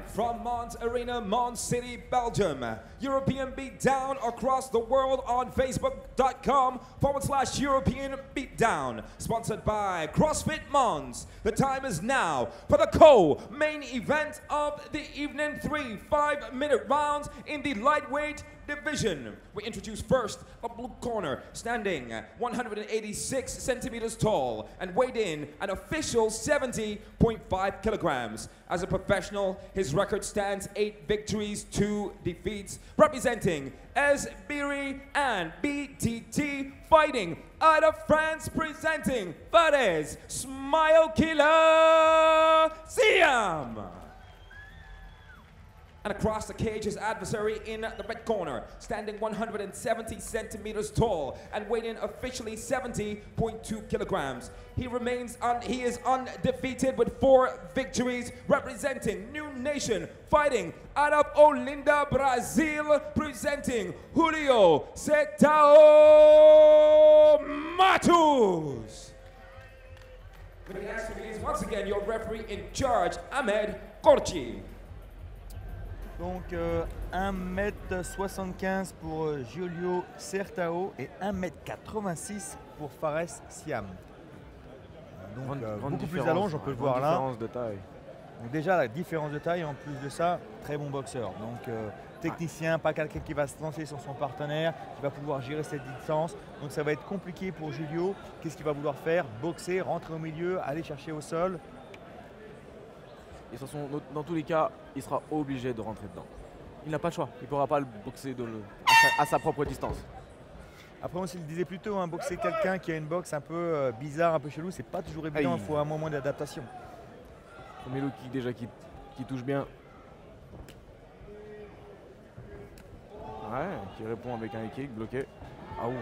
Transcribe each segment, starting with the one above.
from Mons Arena, Mons City, Belgium. European Beatdown across the world on Facebook.com/European Beatdown. Sponsored by CrossFit Mons. The time is now for the co-main event of the evening. 3 5-minute rounds in the lightweight division. We introduce first a blue corner, standing 186 centimeters tall and weighed in an official 70.5 kilograms. As a professional, his record stands 8 victories, 2 defeats, representing Esbiri and BTT, fighting out of France, presenting Fares Smile Killer Siam. And across the cage, his adversary in the red corner, standing 170 centimeters tall and weighing officially 70.2 kilograms. He is undefeated with 4 victories, representing New Nation, fighting out of Olinda, Brazil, presenting Julio Setao Matus. With the action begins, once again, your referee in charge, Ahmed Korchi. Donc 1m75 pour Julio Sertao et 1m86 pour Fares Siam. Donc beaucoup plus allonge, on peut le voir là. Différence de taille. Donc déjà la différence de taille, en plus de ça, très bon boxeur. Donc technicien, pas quelqu'un qui va se lancer sur son partenaire, qui va pouvoir gérer cette distance. Donc ça va être compliqué pour Julio. Qu'est-ce qu'il va vouloir faire? Boxer, rentrer au milieu, aller chercher au sol. Et de toute façon, dans tous les cas, il sera obligé de rentrer dedans. Il n'a pas le choix. Il ne pourra pas le boxer à sa propre distance. Après, on se le disait plutôt, hein, boxer quelqu'un qui a une boxe un peu bizarre, un peu chelou, c'est pas toujours évident. Il faut un moment d'adaptation. Premier low kick déjà qui touche bien. Ouais, qui répond avec un kick bloqué. Ah ouh.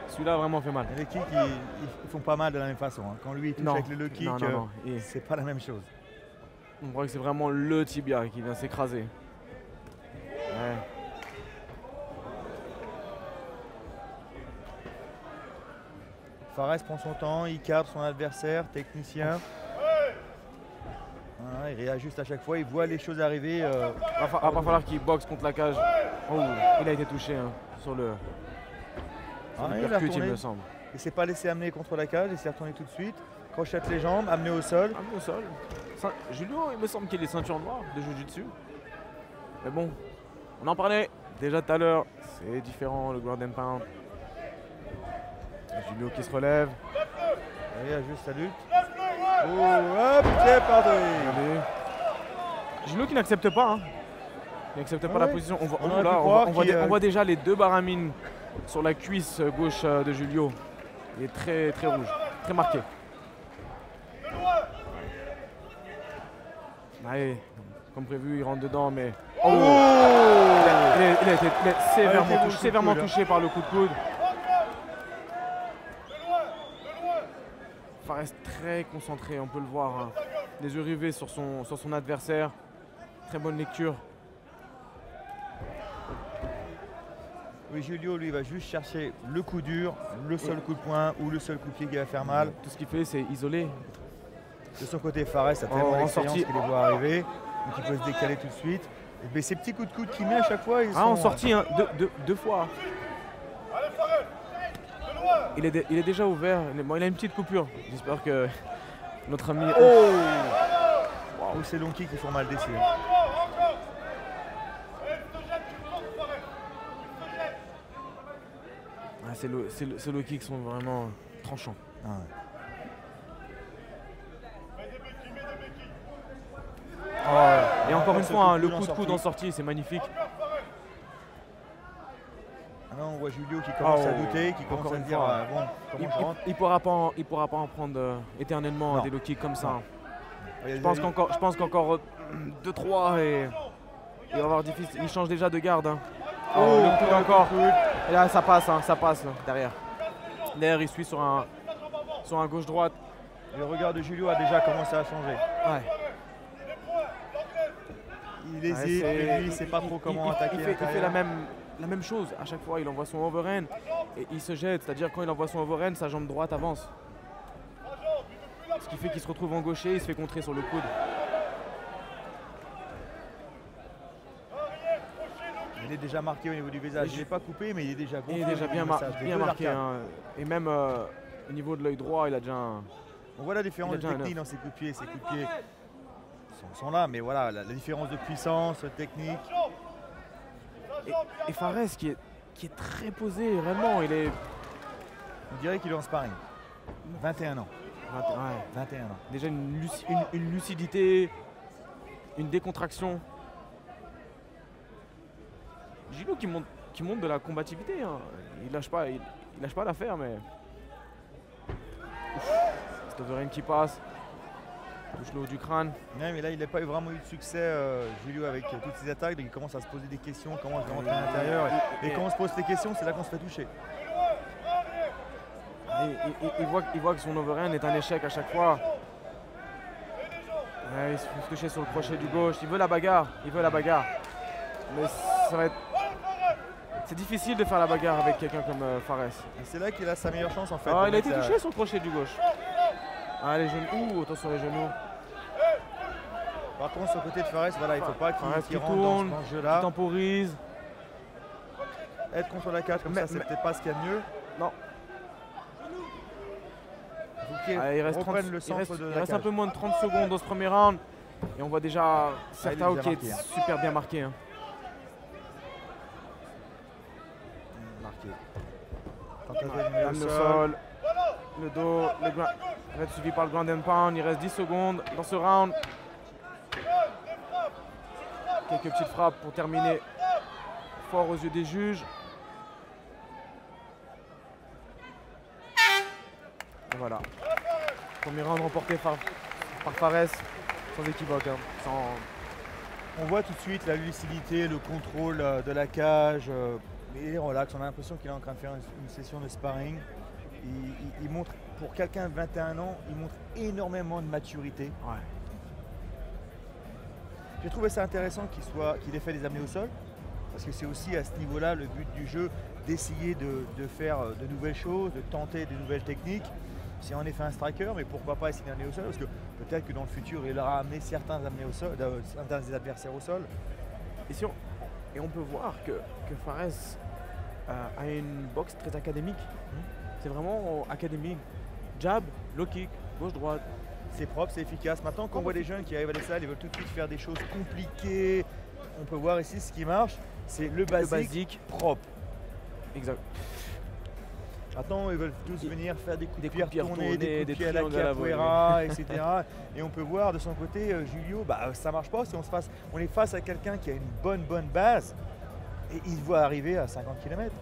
Celui-là a vraiment fait mal. Et les kicks, ils font pas mal de la même façon. Hein. Quand lui il touche avec le low kick, c'est pas la même chose. On voit que c'est vraiment le tibia qui vient s'écraser. Ouais. Fares prend son temps, il cadre son adversaire, technicien. Voilà, il réajuste à chaque fois, il voit les choses arriver. Il va pas falloir qu'il boxe contre la cage. Oh, il a été touché hein, sur le percute, il me semble. Il ne s'est pas laissé amener contre la cage, il s'est retourné tout de suite. Crochette les jambes, amené au sol. Amené au sol. Julio, il me semble qu'il est ceinture noire de jiu-jitsu. Mais bon, on en parlait déjà tout à l'heure. C'est différent le ground and pound. Julio qui se relève. Il ajuste sa lutte. Oh, hop, c'est parti. Julio qui n'accepte pas. Hein. Il n'accepte pas la position. On voit déjà les 2 baramines sur la cuisse gauche de Julio. Il est très très rouge, très marqué. Allez, comme prévu, il rentre dedans, mais... Oh, il a été sévèrement touché par le coup de coude. Fares très concentré, on peut le voir. Hein. Les yeux rivés sur son adversaire. Très bonne lecture. Oui, Julio, lui, va juste chercher le coup dur, le seul coup de poing ou le seul coup de pied qui va faire mal. Tout ce qu'il fait, c'est isoler. De son côté, Fares a tellement d'expérience qu'il les voit arriver, donc il peut se décaler tout de suite. Et ces petits coups de coude qu'il met à chaque fois, ils sont... en sortie, hein, deux fois. Il est déjà ouvert, il a une petite coupure. J'espère que notre ami... Wow. Ces longs kicks qui font mal d'essai. Ces low kicks sont vraiment tranchants. Ah ouais. Et encore une fois, hein, le coup de coude en sortie, c'est magnifique. Là, on voit Julio qui commence à douter, qui commence à se dire bon, comment je rentre. Il pourra pas en prendre éternellement des low kicks comme ça. Je pense qu'encore 2-3 et il va avoir difficile. Il change déjà de garde. Hein. Le coude encore. Et là, ça passe là, derrière. Derrière, il suit sur un gauche-droite. Le regard de Julio a déjà commencé à changer. Ouais. Il hésite, et lui, il ne sait pas trop comment attaquer. Il fait la même chose. À chaque fois, il envoie son overhand et il se jette. C'est-à-dire, quand il envoie son overhand, sa jambe droite avance. Ce qui fait qu'il se retrouve en gaucher, il se fait contrer sur le coude. Il est déjà marqué au niveau du visage. Je ne l'ai pas coupé, mais il est déjà gonflé. Il est déjà bien marqué. Hein. Et même au niveau de l'œil droit, il a déjà un... On voit la différence de technique dans ses coups de pied. Ses coups de pied sont là, mais voilà, la différence de puissance, technique. Et Fares qui est très posé, réellement. On dirait qu'il est en sparring. 21 ans. 21 ans. Déjà une lucidité, une décontraction. Julio qui monte de la combativité. Hein. Il lâche pas l'affaire, mais... Stoverin qui passe. Touche le haut du crâne. Ouais, mais là, il n'a pas vraiment eu de succès, Julio, avec toutes ses attaques. Donc il commence à se poser des questions, comment je vais rentrer à l'intérieur. Et quand on se pose ces questions, c'est là qu'on se fait toucher. Il voit que son overhand est un échec à chaque fois. Ouais, il se fait toucher sur le crochet du gauche. Il veut la bagarre. Mais ça va être... C'est difficile de faire la bagarre avec quelqu'un comme Fares. Et c'est là qu'il a sa meilleure chance en fait. Il a été touché sur le crochet du gauche. Ah, les genoux. Attention les genoux. Par contre, sur le côté de Fares, voilà, il ne faut pas qu'il rentre tourne, dans ce jeu-là. qu'il temporise. Être contre la cage comme ça, c'est peut-être pas ce qu'il y a de mieux. Non. Il reste un peu moins de 30 secondes dans ce premier round. Et on voit déjà Certao qui est super bien marqué. Hein. Le sol, le dos, il va être suivi par le ground and pound. Il reste 10 secondes dans ce round. Quelques petites frappes pour terminer fort aux yeux des juges. Et voilà. Premier round remporté par Fares, sans équivoque. Hein. On voit tout de suite la lucidité, le contrôle de la cage. Il est relax, on a l'impression qu'il est en train de faire une session de sparring. Il montre, pour quelqu'un de 21 ans, il montre énormément de maturité. Ouais. J'ai trouvé ça intéressant qu'il ait fait les amener au sol, parce que c'est aussi à ce niveau-là le but du jeu, d'essayer de faire de nouvelles choses, de tenter de nouvelles techniques. Si on est fait un striker, mais pourquoi pas essayer d'amener au sol, parce que peut-être que dans le futur, il aura amené certains amenés au sol, certains des adversaires au sol. Et on peut voir que Fares a une boxe très académique. C'est vraiment académique. Jab, low kick, gauche-droite. C'est propre, c'est efficace. Maintenant qu'on voit des jeunes qui arrivent à la salle, ils veulent tout de suite faire des choses compliquées. On peut voir ici ce qui marche, c'est le basique propre. Exact. Maintenant, ils veulent tous venir faire des coups de pied retournés, des coups de pied à la capoeira, etc. Et on peut voir de son côté, Julio, ça marche pas si on est face à quelqu'un qui a une bonne base et il voit arriver à 50 km.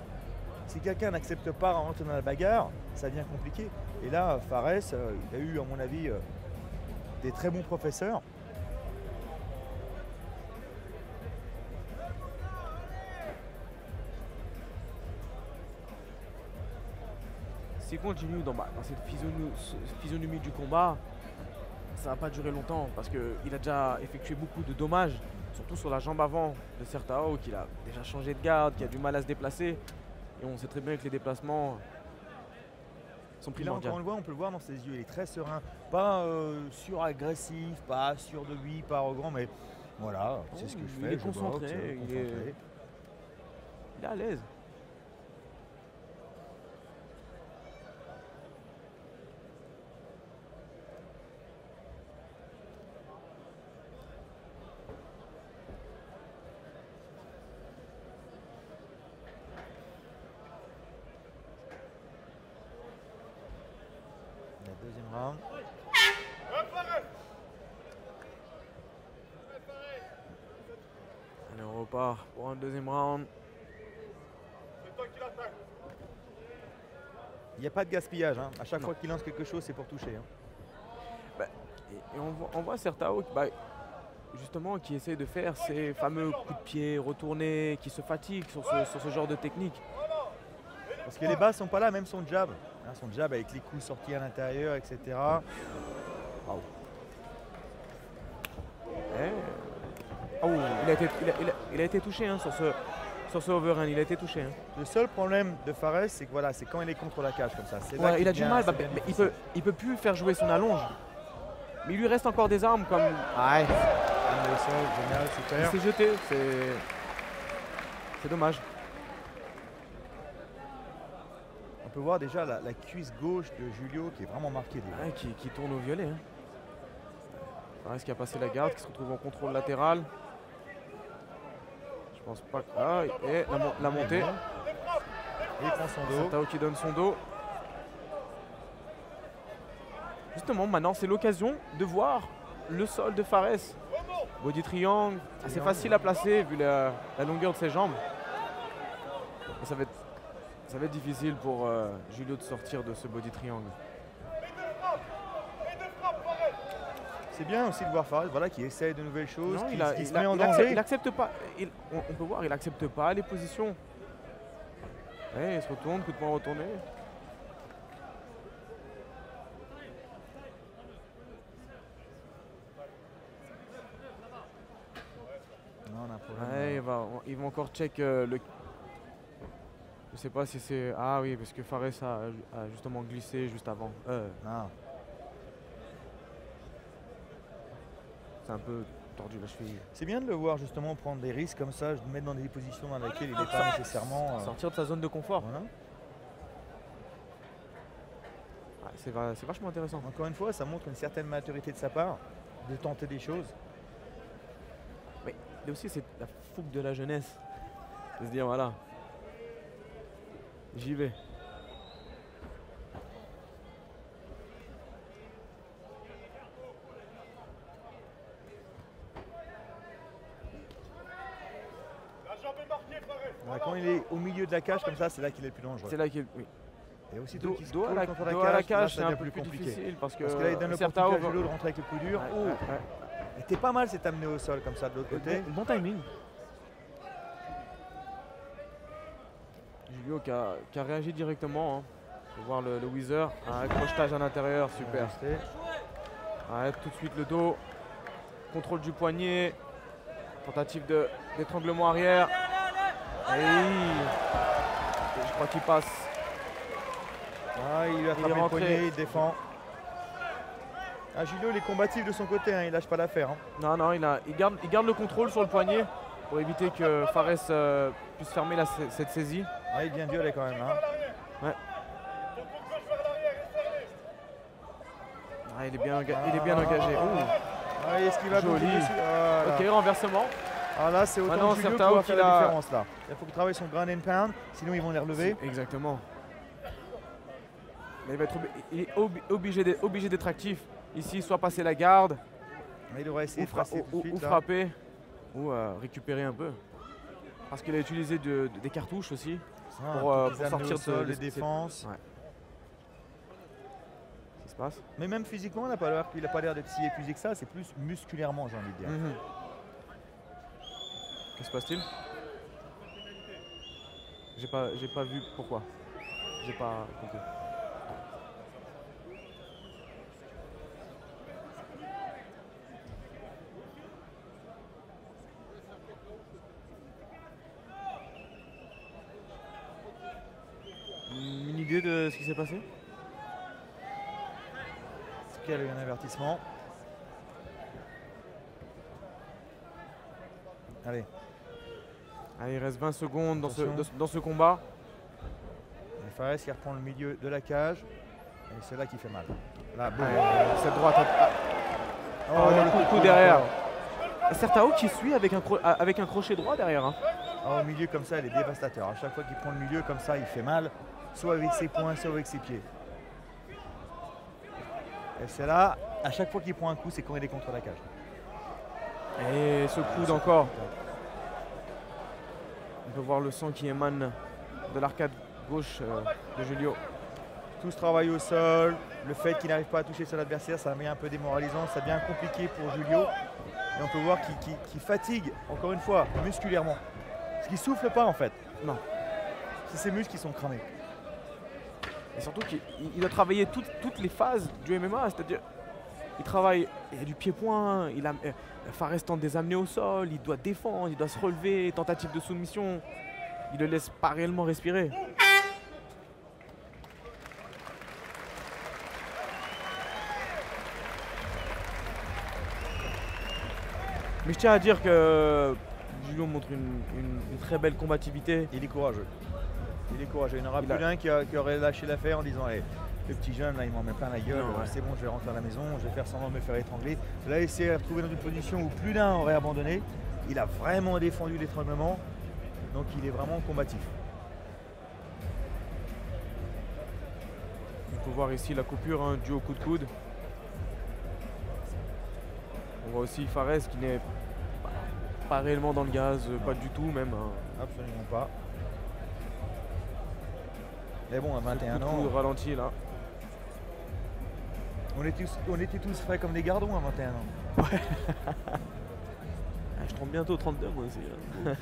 Si quelqu'un n'accepte pas de rentrer dans la bagarre, ça devient compliqué. Et là, Fares, il a eu, à mon avis, des très bons professeurs. S'il continue dans cette physionomie du combat, ça va pas durer longtemps parce qu'il a déjà effectué beaucoup de dommages, surtout sur la jambe avant de Certao, qu'il a déjà changé de garde, qui a du mal à se déplacer. Et on sait très bien que les déplacements sont primordiaux. Là, quand on le voit, on peut le voir dans ses yeux, il est très serein, pas suragressif, pas sûr de lui, pas arrogant, mais voilà, c'est ce que je fais. Il est concentré, il est à l'aise. Deuxième round. Allez, on repart pour un deuxième round. Il n'y a pas de gaspillage. Hein. À chaque fois qu'il lance quelque chose, c'est pour toucher. Hein. Et on voit Certao justement qui essaie de faire ces fameux coups de pied retournés, qui se fatigue sur ce genre de technique. Parce que les bases sont pas là, même son jab. Hein, son jab avec les coups sortis à l'intérieur, etc. Wow. Il a été touché hein, sur ce overhand, il a été touché. Hein. Le seul problème de Fares, c'est que voilà, c'est quand il est contre la cage comme ça. Ouais, il a du mal, mais il peut plus faire jouer son allonge. Mais il lui reste encore des armes comme... Ouais. Génial, super. Il s'est jeté, C'est dommage. On peut voir déjà la cuisse gauche de Julio qui est vraiment marquée. Ouais, qui tourne au violet. Hein. Fares qui a passé la garde, qui se retrouve en contrôle latéral. Je pense pas que... Ah, et la montée. Et il prend son dos. Sertao qui donne son dos. Justement, maintenant, c'est l'occasion de voir le sol de Fares. Body triangle, assez facile à placer vu la longueur de ses jambes. Et ça va être difficile pour Julio de sortir de ce body triangle. C'est bien aussi de voir Fares voilà, qui essaye de nouvelles choses, Non, qui se met en danger. Il accepte pas. On peut voir, il accepte pas les positions. Ouais, il se retourne, coup de poing retourné. Non, on a un problème. Ouais, il va encore check le... Je sais pas si c'est... Ah oui, parce que Fares a justement glissé juste avant. Non. C'est un peu tordu la cheville. C'est bien de le voir justement prendre des risques comme ça, de le mettre dans des positions dans lesquelles il n'est pas nécessairement... Sortir de sa zone de confort. Voilà. C'est vachement intéressant. Encore une fois, ça montre une certaine maturité de sa part, de tenter des choses. Mais aussi, c'est la fougue de la jeunesse. De se dire, voilà, j'y vais. Voilà, quand il est au milieu de la cage comme ça, c'est là qu'il est le plus dangereux. C'est là qu'il... Oui. Et aussitôt qu'il se dos colle à contre la cage, là, c'est ça un devient peu plus compliqué. difficile parce que là, il donne l'opportunité à Julio de rentrer avec le coup dur. Il était pas mal, c'est amené au sol comme ça de l'autre côté. Bon timing. Julio qui a réagi directement. Hein. Faut voir le Wheezer. Un crochetage à l'intérieur, super. Arrête tout de suite le dos. Contrôle du poignet. Tentative d'étranglement arrière. Et je crois qu'il passe. Ah, il lui a attrapé le poignet, il défend. Ah, Julio, il est combatif de son côté, hein, il lâche pas l'affaire. Hein. Non, il garde le contrôle sur le poignet pour éviter que Fares puisse fermer cette saisie. Ah, il vient violer quand même. Hein. Ouais. Ah, il est bien engagé. Ah, est-ce qu'il va joli. Voilà. Ok, renversement. Ah là, c'est autant Julio qui va faire la différence là. Il faut qu'il travaille son ground and pound, sinon ils vont les relever. Exactement. Mais il est obligé d'être actif. Ici, soit passer la garde, mais il devrait essayer ou frapper, ou récupérer un peu. Parce qu'il a utilisé des cartouches aussi pour sortir de les défenses. Ouais. Qu'est-ce qui se passe? Mais même physiquement, il n'a pas l'air d'être si épuisé que ça, c'est plus musculairement, j'ai envie de dire. Qu'est-ce qui se passe-t-il? J'ai pas vu pourquoi. J'ai pas compris. Une idée de ce qui s'est passé? Est-ce qu'il y a eu un avertissement? Allez. Allez, il reste 20 secondes dans ce combat. Et Fares qui reprend le milieu de la cage. Et c'est là qu'il fait mal. Là, cette droite. Le coup derrière. Sertao qui suit avec un crochet droit derrière. Hein. Au milieu comme ça, il est dévastateur. À chaque fois qu'il prend le milieu comme ça, il fait mal. Soit avec ses poings, soit avec ses pieds. Et c'est là, à chaque fois qu'il prend un coup, c'est quand il est contre la cage. Et ce coude encore. On peut voir le sang qui émane de l'arcade gauche de Julio. Tout ce travail au sol, le fait qu'il n'arrive pas à toucher son adversaire, ça devient un peu démoralisant, ça devient compliqué pour Julio. Et on peut voir qu'il fatigue, encore une fois, musculairement. Parce qu'il ne souffle pas en fait. Non. C'est ses muscles qui sont cramés. Et surtout qu'il doit travailler toutes les phases du MMA, c'est-à-dire il travaille, il y a du pied-point, Fares tente des amener au sol, il doit défendre, il doit se relever, tentative de soumission. Il ne le laisse pas réellement respirer. Mais je tiens à dire que Julio montre une très belle combativité. Il est courageux. Il est courageux. Il n'y en aura plus d'un qui aurait lâché l'affaire en disant hey, le petit jeune, là, il m'en met plein la gueule. C'est bon, je vais rentrer à la maison, je vais faire semblant de me faire étrangler. Là, il s'est retrouvé dans une position où plus d'un aurait abandonné. Il a vraiment défendu l'étranglement. Donc, il est vraiment combatif. On peut voir ici la coupure hein, due au coup de coude. On voit aussi Fares qui n'est pas réellement dans le gaz, pas du tout même. Hein. Absolument pas. Mais bon, à 21 ans. Coup de ralenti là. On était tous frais comme des gardons à 21 ans. Ouais. Je trompe bientôt 32 moi aussi. Hein.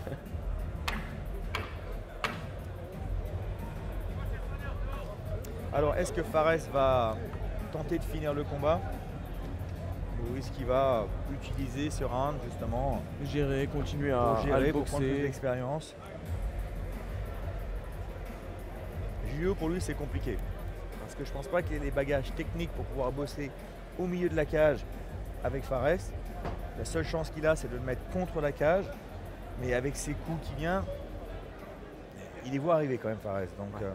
Alors, est-ce que Fares va tenter de finir le combat ou est-ce qu'il va utiliser ce round justement gérer, continuer à gérer, le pour prendre plus boxer. d'expérience? Julio, pour lui, c'est compliqué. Parce que je pense pas qu'il ait les bagages techniques pour pouvoir bosser au milieu de la cage avec Fares. La seule chance qu'il a, c'est de le mettre contre la cage. Mais avec ses coups qui viennent, il les voit arriver quand même, Fares. Donc, ouais.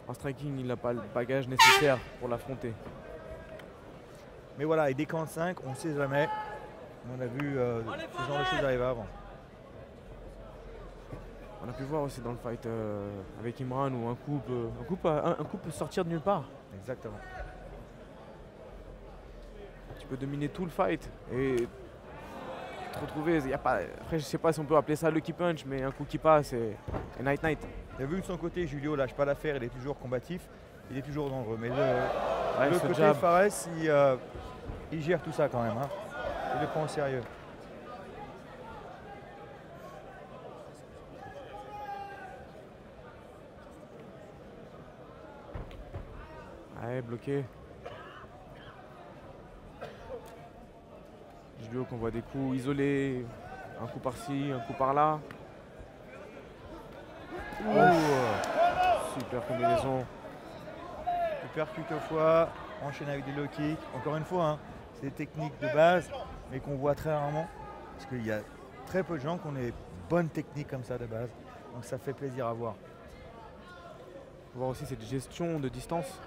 En striking, il n'a pas le bagage nécessaire pour l'affronter. Mais voilà, et des camps de 5, on ne sait jamais. On a vu ce genre de choses arriver avant. On a pu voir aussi dans le fight avec Imran où un coup peut sortir de nulle part. Exactement. Tu peux dominer tout le fight et te retrouver. Y a pas, après, je sais pas si on peut appeler ça lucky punch, mais un coup qui passe et night. Il a vu de son côté, Julio lâche pas l'affaire, il est toujours combatif, il est toujours dangereux. Mais de l'autre côté, jab. Fares, il gère tout ça quand même. Hein. Il le prend au sérieux. Ouais, bloqué. Julio qu'on voit des coups isolés, un coup par-ci, un coup par-là. Super combinaison. Il percute au fois, enchaîne avec des low kicks. Encore une fois, hein, c'est des techniques de base, mais qu'on voit très rarement. Parce qu'il y a très peu de gens qui ont des bonnes techniques comme ça de base. Donc ça fait plaisir à voir. On peut voir aussi cette gestion de distance.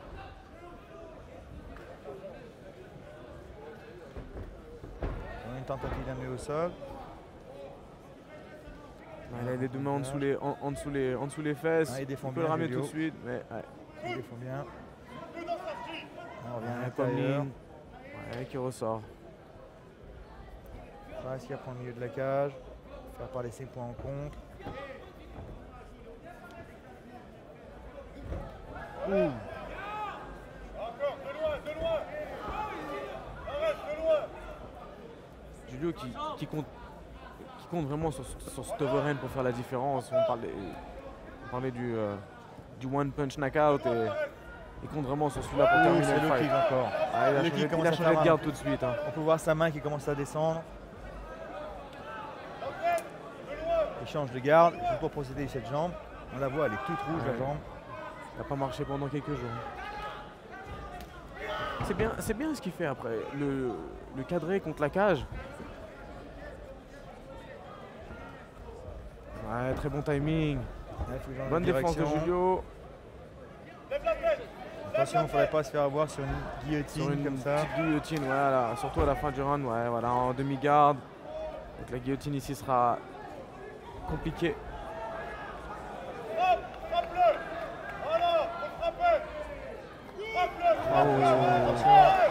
On a une tentative d'amener au sol. Il a les deux mains en dessous les fesses. Il défend on peut bien, le ramener Julio. tout de suite. Mais, ouais. Il défend bien. On revient à Comme l'intérieur. ligne. Ouais, qui ressort. Fares qui apprend le milieu de la cage. Faire parler ses points en contre. Julio qui compte vraiment sur cet overhand pour faire la différence. On parlait du one punch knockout et il compte vraiment sur celui-là pour terminer c'est le le fight. kick encore. Ah, il a Le kick changé, commence à de faire garde mal. tout de suite. Hein. On peut voir sa main qui commence à descendre. Il change de garde, juste pour procéder cette jambe. On la voit, elle est toute rouge la jambe. Ça n'a pas marché pendant quelques jours. C'est bien ce qu'il fait après. Le cadrer contre la cage. Ouais, très bon timing. Ouais, faut changer Bonne de défense de direction. Julio. Attention, il ne faudrait pas se faire avoir sur une guillotine Sur une comme ça. petite guillotine, voilà, surtout à la fin du round, ouais, voilà, en demi-garde. Donc la guillotine ici sera compliquée. Attention.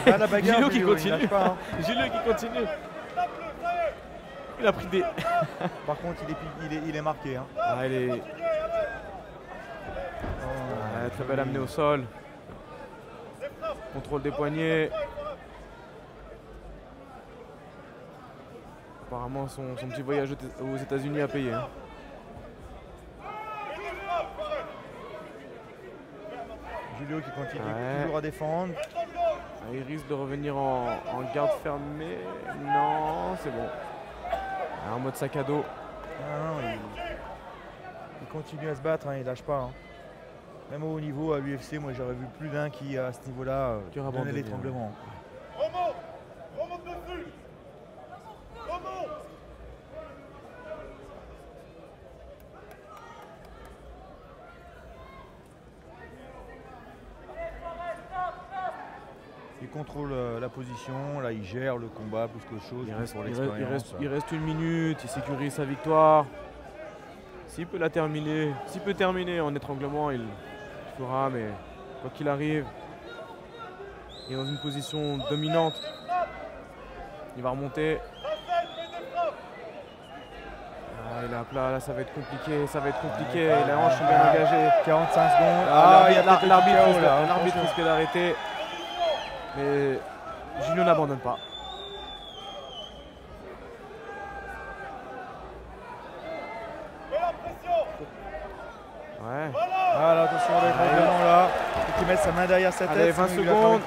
La bagarre, Julio qui Julio, il continue. lâche pas, hein. Julio qui continue. Il a pris des. Par contre, il est marqué. Hein. Ah, il est. Ouais, très belle amenée au sol. Contrôle des poignets. Apparemment, son petit voyage aux États-Unis a payé. Hein. Julio qui continue Ouais. toujours à défendre. Il risque de revenir en garde fermée. Non, c'est bon. En mode sac à dos. Non, il continue à se battre, hein, il lâche pas. Hein. Même au niveau à l'UFC, moi j'aurais vu plus d'un qui à ce niveau-là Qui aurait donnait abandonné, l'étranglement. Il contrôle la position, là il gère le combat plus qu'autre chose. Il reste 1 minute, il sécurise sa victoire. S'il peut terminer en étranglement, il fera, mais quoi qu'il arrive, il est dans une position dominante. Il va remonter. Ah, il est à plat, là ça va être compliqué, les hanches sont bien engagées. 45 secondes. L'arbitre risque d'arrêter. Mais Julio n'abandonne pas. Ouais. Voilà, attention avec le règlement là. Il faut qu'il mette sa main derrière sa tête. Allez, 20 secondes.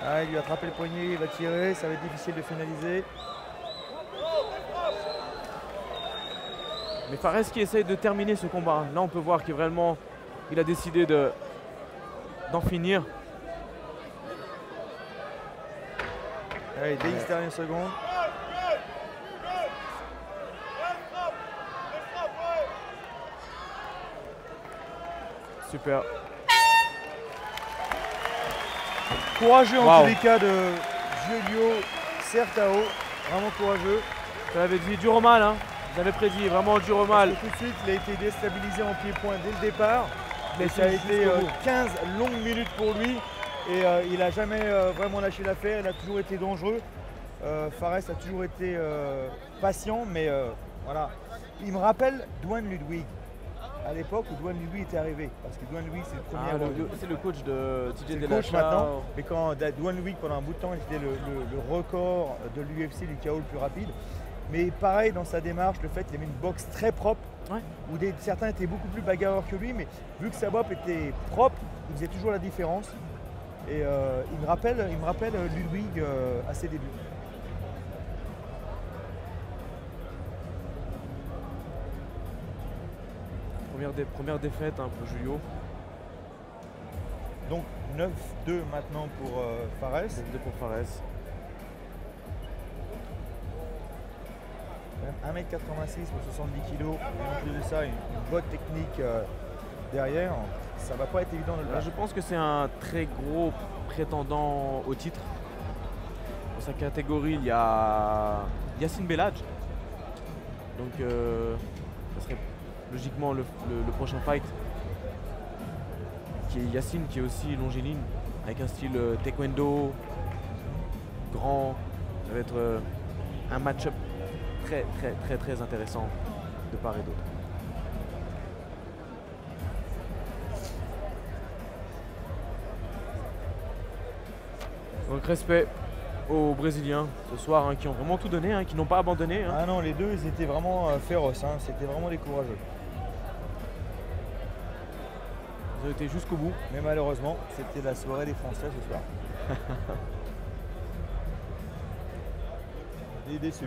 Ah, il lui a attrapé le poignet, il va tirer, ça va être difficile de finaliser. Mais Fares qui essaye de terminer ce combat. Là on peut voir qu'il vraiment il a décidé d'en finir. Allez, 10 dernières secondes. Super. Courageux en tous les cas de Julio Certao. Vraiment courageux. Vous l'avez dit, dur au mal, hein. Vous avez prédit, vraiment dur au mal. Tout de suite, il a été déstabilisé en pied-point dès le départ. Mais ça a été 15 longues minutes pour lui. Et il n'a jamais vraiment lâché l'affaire. Il a toujours été dangereux. Fares a toujours été patient, mais voilà. Il me rappelle Duane Ludwig. À l'époque où Duane Ludwig était arrivé, parce que Duane Ludwig c'est le premier. C'est le coach de TJ Dillashaw. Coach maintenant, mais quand Duane Ludwig pendant un bout de temps, il était le record de l'UFC du KO le plus rapide. Mais pareil dans sa démarche, le fait qu'il avait une boxe très propre, où certains étaient beaucoup plus bagarreurs que lui, mais vu que sa boxe était propre, il faisait toujours la différence. Et il me rappelle Ludwig à ses débuts. Première défaite pour Julio. Donc 9-2 maintenant pour Fares. 9-2 pour Fares. 1m86 pour 70 kg. Et en plus de ça, une bonne technique derrière. Ça va pas être évident de le battre. Je pense que c'est un très gros prétendant au titre. Dans sa catégorie, il y a Yacine Belhadj. Donc ça serait logiquement le prochain fight, qui est Yacine, qui est aussi longiligne, avec un style taekwondo, grand. Ça va être un match-up très intéressant de part et d'autre. Donc respect aux Brésiliens ce soir, qui ont vraiment tout donné, qui n'ont pas abandonné. Ah non, les deux ils étaient vraiment féroces, c'était vraiment des courageux. Ils ont été jusqu'au bout. Mais malheureusement, c'était la soirée des Français ce soir. Il est déçu.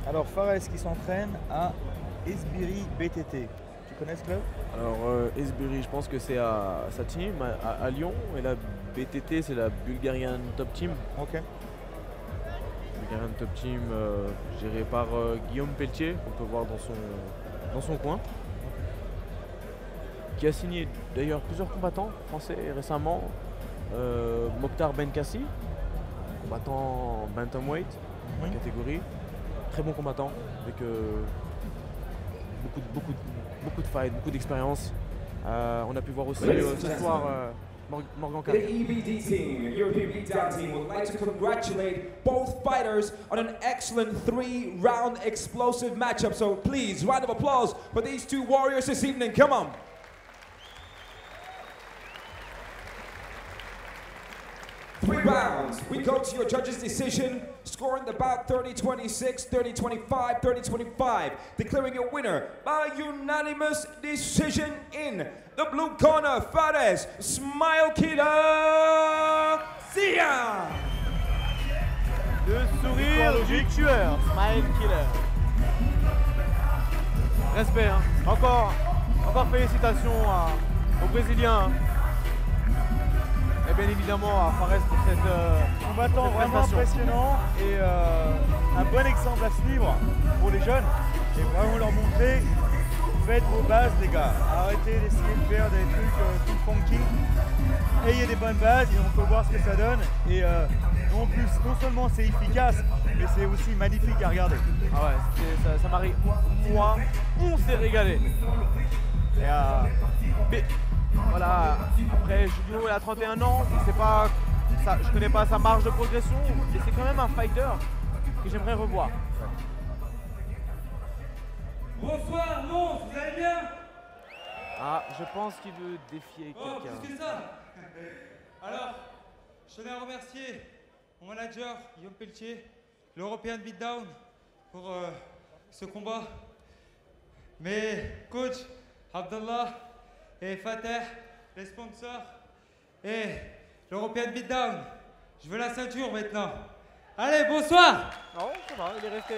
Alors Fares qui s'entraîne à Esbiri BTT. Tu connais ce club? Alors Esbiri, je pense que c'est à sa team à Lyon, et la BTT c'est la Bulgarian Top Team. Ok. Bulgarian Top Team géré par Guillaume Pelletier, qu'on peut voir dans son coin. Qui a signé d'ailleurs plusieurs combattants français récemment. Mokhtar Benkassi, combattant bantamweight dans la catégorie. Très bon combattant avec beaucoup de fights, beaucoup d'expérience. On a pu voir aussi ce soir Morgan The EBD team, European Beatdown team, would like to congratulate both fighters on an excellent 3-round explosive matchup. So please, round of applause for these two warriors this evening. Come on. 3 rounds. We go to your judges' decision, scoring the bout 30-26, 30-25, 30-25, declaring your winner by unanimous decision in the blue corner, Fares Smile Killer Sia. Le sourire du tueur, Smile Killer. Respect, encore félicitations aux Brésiliens. Et bien évidemment à Fares pour cette combattant vraiment impressionnant et un bon exemple à suivre pour les jeunes. Et vraiment leur montrer, faites vos bases les gars. Arrêtez d'essayer de faire des trucs tout funky. Ayez des bonnes bases et on peut voir ce que ça donne. Et en plus, non seulement c'est efficace, mais c'est aussi magnifique à regarder. Ah ouais, ça m'arrive. Moi, on s'est régalé. Et mais voilà, après Julio il a 31 ans, c'est pas, ça, je connais pas sa marge de progression, mais c'est quand même un fighter que j'aimerais revoir. Bonsoir, Mons, vous allez bien? Ah, je pense qu'il veut défier Oh, quelqu'un. plus que ça. Alors, je tenais à remercier mon manager, Guillaume Pelletier, l'European Beatdown pour ce combat. Mes coachs, Abdallah et Fateh, les sponsors et l'European Beatdown. Je veux la ceinture maintenant. Allez, bonsoir! Non, ça va, il est resté.